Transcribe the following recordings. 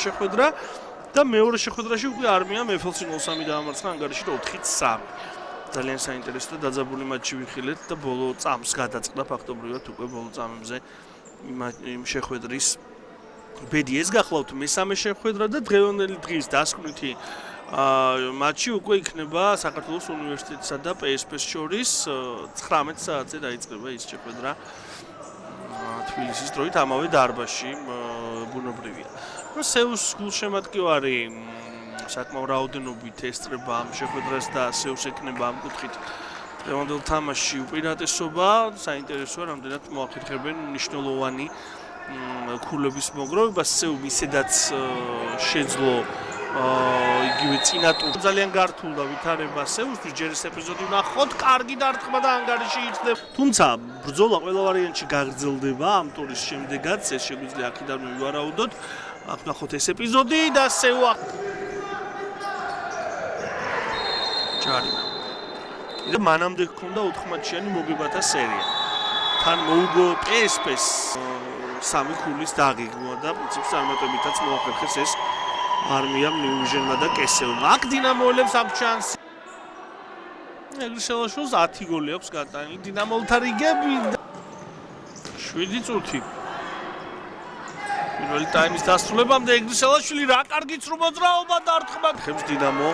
შეხვედრა და მეორე შეხვედრაში უკვე არმიამ ეფელსი 0-3 დაამარცხა ანგარიში 4-3. ძალიან საინტერესო და დაძაბული მატჩი ვიხილეთ და ბოლო წამს გადაწყდა ფაქტობრივად უკვე ბოლო წამებზე იმ შეხვედრის ბედი. ეს გახლავთ მესამე შეხვედრა და დღევანდელი დღის დასკვნითი მატჩი უკვე იქნება საქართველოს უნივერსიტეტსა და PSP-ს შორის 19 საათზე დაიწყება ის შეხვედრა თბილისის დროით ამავე დარბაზში ბუნებრივია. სეუს გულშემატკივარი საკმაოდ რაოდენობით ესწრება ამ შეხვედრას და სეუს ექნება ამ კუთხით დღევანდელ თამაშში უპირატესობა. საინტერესოა რამდენად მოახერხებენ მნიშვნელოვანი ქულების მოგროვება. სეუმ ისედაც შეძლო იგივე წინა ტურში ძალიან გართულ და ვითარება სეუსთვის. ჯერ ეს ეპიზოდი ვნახოთ, კარგი დარტყმა და ანგარიში იხდება. თუმცა ბრძოლა ყველა ვარიანტში გაგრძელდება ამ ტურის შემდეგაც. ეს შეგვიძლია აქედან მივარაუდოთ. აქ ვნახოთ ეს ეპიზოდი და სეუ ჯარიმა. და მანამდე ჰქონდა 4 მატჩიანი მოგებათა სერია. თან მოუგო PSP-ს 3 ქულის დაგეგმვა და პრინციპს წარმატებითაც მოახერხეს ეს არმიამ ნიუჟენმა და კესელმა. აქ დინამოელებს აქვს შანსი. ეგრისელაშვილს 10 გოლი აქვს გატანილი. დინამოლთა რიგები 7 წუთი. პირველი ტაიმის დასრულებამდე ეგრისელაშვილი რა კარგი წრუ მოძრაობა დარტყმა. ხებს დინამო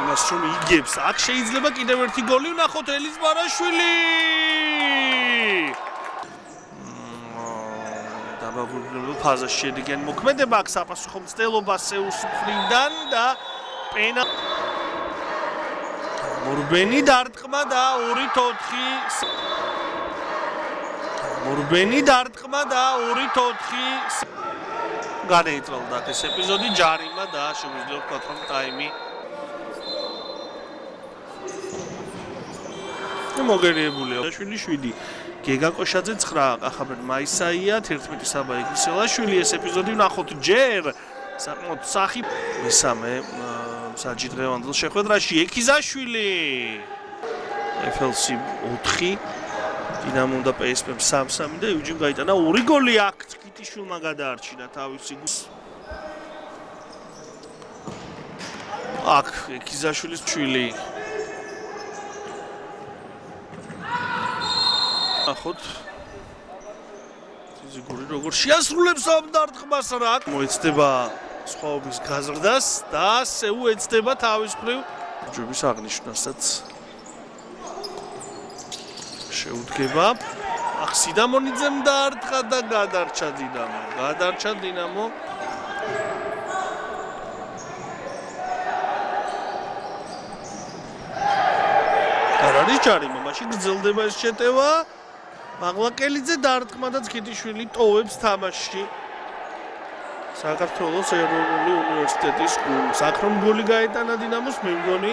იმას რომ იგებს. აქ შეიძლება კიდევ ერთი გოლი ვნახოთ ელის ბარაშვილი. დაბაგურებულ ფაზაში შედგენ მოქმედება აქ საპასუხო მცდელობა სეუს მხრიდან და პენა მორბენი დარტყმა და 2-4 მორბენი დარტყმა და 2-4 განეიტრალდა ეს ეპიზოდი ჯარიმა და შეგვიძლია ვთქვათ რომ ტაიმი მოგერიებულია. 7 გეგა კოშაძე 9 ყახაბერ მაისაია 11 საბა ეგრისელაშვილი. ეს ეპიზოდი ვნახოთ ჯერ საკმაოდ სახი მესამე საჯი დღევანდელ შეხვედრაში ექიზაშვილი FLC 4 დინამომ და PSP-მ 3-3 და იუჯიმ გაიტანა 2 გოლი. აქ წკიტიშვილმა გადაარჩინა თავისი აქ ექიზაშვილის ჩვილი ნახოთ ზიგური როგორ შეასრულებს ამ დარტყმას რა მოეცდება სხვაობის გაზრდას და სეუ ეცდება თავის მხრივ ჯობის აღნიშვნასაც შეუდგება. აქ სიდამონიძემ დაარტყა და გადარჩა დინამო. არ არის ჯარიმა, მაშინ გრძელდება ეს შეტევა. მაღლაკელიძე დარტყმა და წკიტიშვილი ტოვებს თამაშში საქართველოს ეროვნული უნივერსიტეტის გუნდს. აქ რომ გოლი გაეტანა დინამოს მე მგონი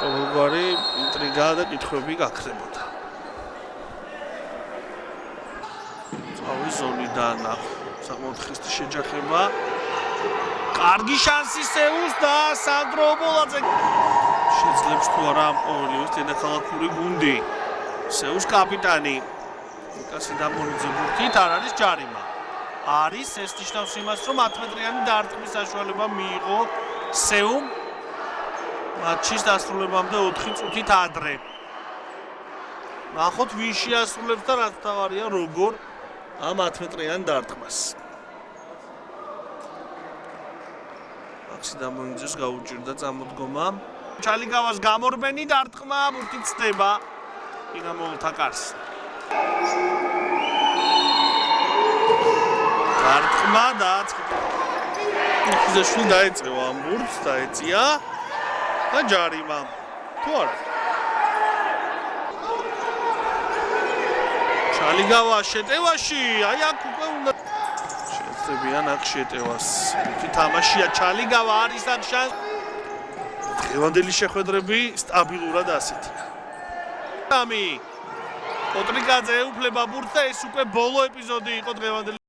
ყოველგვარი ინტრიგა და კითხვები გაქრებოდა. წავი ზონიდან საკმაოდ ხისტი შეჯახება. კარგი შანსი სეუს და სანდრო ობოლაძე შეძლებს თუ არა ამ ყოველივეს დედაქალაქური გუნდი. სეუს კაპიტანი ნიკასი დამონიძე ბურთით არ არის ჯარიმა. არის ეს ნიშნავს იმას რომ 10 მეტრიანი დარტყმის საშუალება მიიღო სეუმ მატჩის დასრულებამდე 4 წუთით ადრე. ნახოთ ვინ შეასრულებს და რაც თავარია როგორ ამ 10 მეტრიან დარტყმას. აქსიდამონიძეს გაუჭირდა წამოდგომა. ჩალიგავას გამორბენი დარტყმა ბურთით ცდება დინამოლთა კარს. დარტყმა და ექიზაშვილი დაეწევა ამ ბურთს დაეწია და ჯარიმა. თუ არა ჩალიგავა შეტევაში აი აქ უკვე უნდა შეეცებიან აქ შეტევას. თი თამაშია ჩალიგავა არის აქ შანსი. დღევანდელი შეხვედრები სტაბილურად ასეთია. ამი ოტრიკაძე ეუფლება ბურთს და ეს უკვე ბოლო ეპიზოდი იყო დღევანდელი